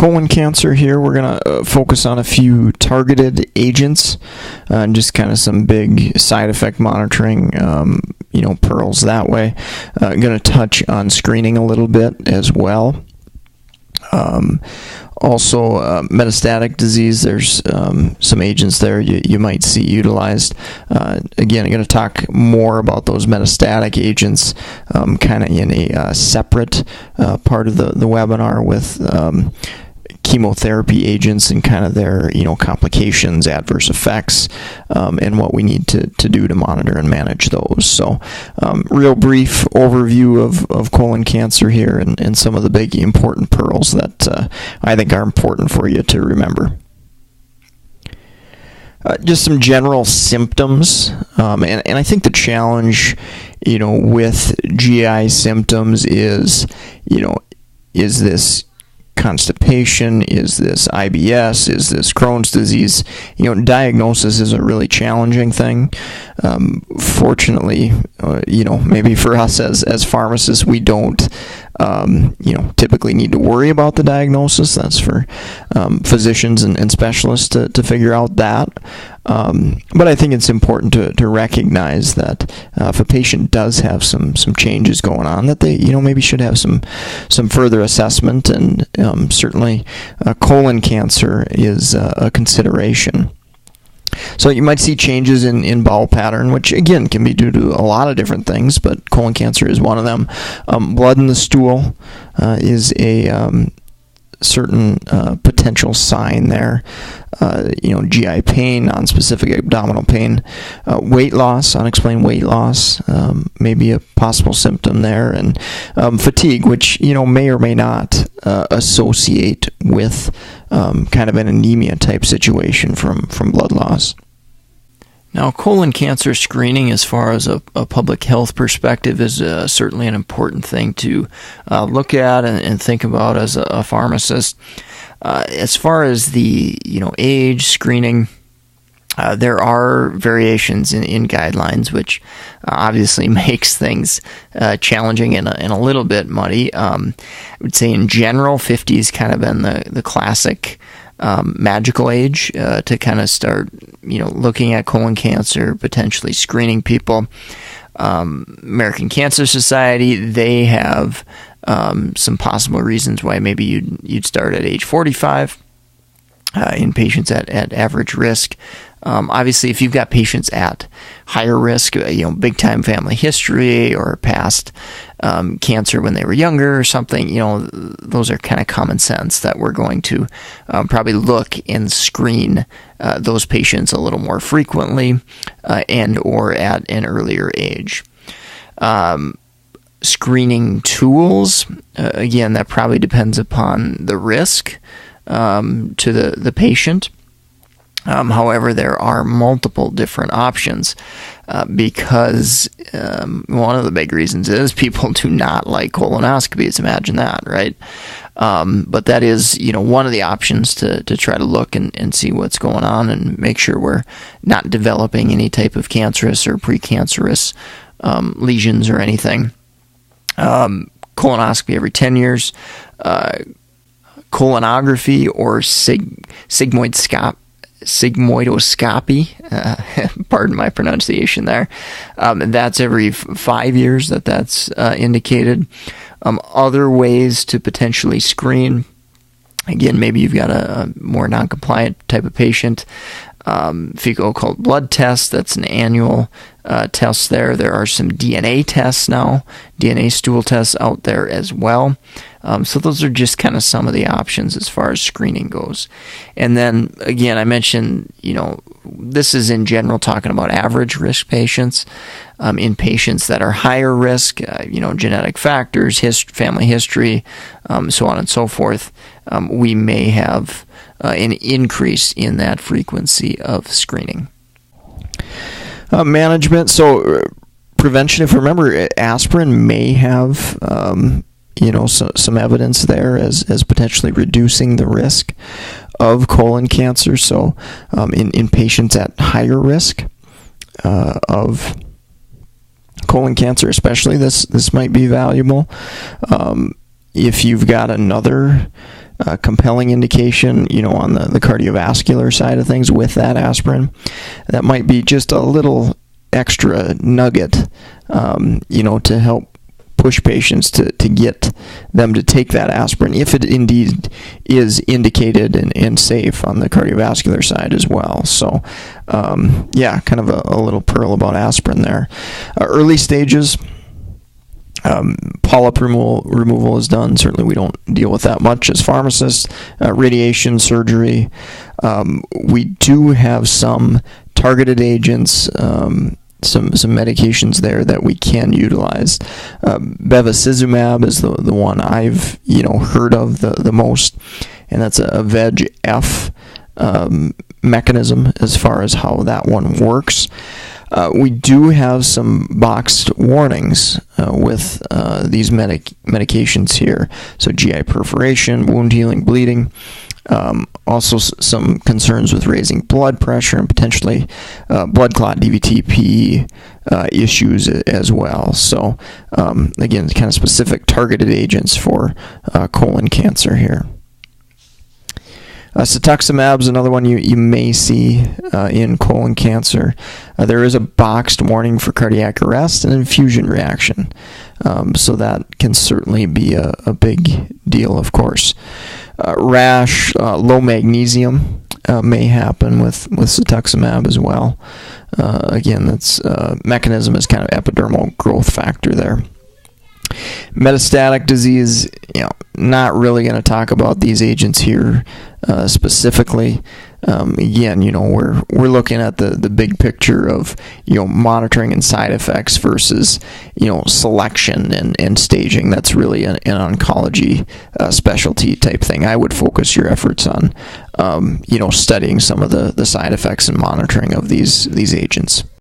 colon cancer here, we're going to focus on a few targeted agents and just kind of some big side effect monitoring, pearls that way. Going to touch on screening a little bit as well. Also, metastatic disease, there's some agents there you might see utilized. Again, I'm going to talk more about those metastatic agents kind of in a separate part of the webinar with chemotherapy agents and kind of their complications, adverse effects, and what we need to do to monitor and manage those. So real brief overview of colon cancer here and some of the big important pearls that I think are important for you to remember. Just some general symptoms, and I think the challenge with GI symptoms is this constipation? Is this IBS? Is this Crohn's disease? Diagnosis is a really challenging thing. Fortunately, maybe for us as pharmacists, we don't, typically need to worry about the diagnosis. That's for physicians and specialists to figure out that. But I think it's important to recognize that if a patient does have some changes going on, that they maybe should have some further assessment, and certainly colon cancer is a consideration. So you might see changes in bowel pattern, which again can be due to a lot of different things, but colon cancer is one of them. Blood in the stool is a certain potential sign there. GI pain, nonspecific abdominal pain, weight loss, unexplained weight loss, maybe a possible symptom there, and fatigue, which may or may not associate with kind of an anemia type situation from blood loss. Now, colon cancer screening, as far as a public health perspective, is certainly an important thing to look at and think about as a pharmacist. As far as the age screening, there are variations in guidelines, which obviously makes things challenging and a little bit muddy. I would say in general, 50 has kind of been the classic magical age to kind of start, looking at colon cancer, potentially screening people. American Cancer Society, they have some possible reasons why maybe you'd start at age 45 in patients at average risk. Obviously, if you've got patients at higher risk, big time family history or past cancer when they were younger or something, those are kind of common sense that we're going to probably look and screen those patients a little more frequently and or at an earlier age. Screening tools, again, that probably depends upon the risk to the patient. However, there are multiple different options because one of the big reasons is people do not like colonoscopies. Imagine that, right? But that is, one of the options to try to look and see what's going on and make sure we're not developing any type of cancerous or precancerous lesions or anything. Colonoscopy every 10 years. Colonography or sigmoidoscopy, pardon my pronunciation there, that's every 5 years that's indicated. Other ways to potentially screen, again, maybe you've got a more non-compliant type of patient. Fecal occult blood test, that's an annual test there. There are some DNA tests now, DNA stool tests out there as well. So those are just kind of some of the options as far as screening goes. And then, again, I mentioned, this is in general talking about average risk patients. In patients that are higher risk, genetic factors, family history, so on and so forth, we may have an increase in that frequency of screening. Management, so prevention, if you remember, aspirin may have some evidence there as potentially reducing the risk of colon cancer. So in patients at higher risk of colon cancer especially, this might be valuable. If you've got another compelling indication, on the cardiovascular side of things with that aspirin. That might be just a little extra nugget, to help push patients to get them to take that aspirin if it indeed is indicated and safe on the cardiovascular side as well. So, kind of a little pearl about aspirin there. Early stages, polyp removal is done. Certainly we don't deal with that much as pharmacists. Radiation, surgery. We do have some targeted agents, some medications there that we can utilize. Bevacizumab is the one I've heard of the most, and that's a VEGF mechanism as far as how that one works. We do have some boxed warnings with these medications here. So GI perforation, wound healing, bleeding. Also some concerns with raising blood pressure and potentially blood clot, DVT, PE issues as well. So again, kind of specific targeted agents for colon cancer here. Cetuximab is another one you may see in colon cancer. There is a boxed warning for cardiac arrest and infusion reaction, so that can certainly be a big deal, of course. Rash, low magnesium may happen with cetuximab as well. Again, that's mechanism is kind of epidermal growth factor there. Metastatic disease, not really going to talk about these agents here specifically. Again, we're looking at the big picture of monitoring and side effects versus selection and staging. That's really an oncology specialty type thing. I would focus your efforts on studying some of the side effects and monitoring of these agents.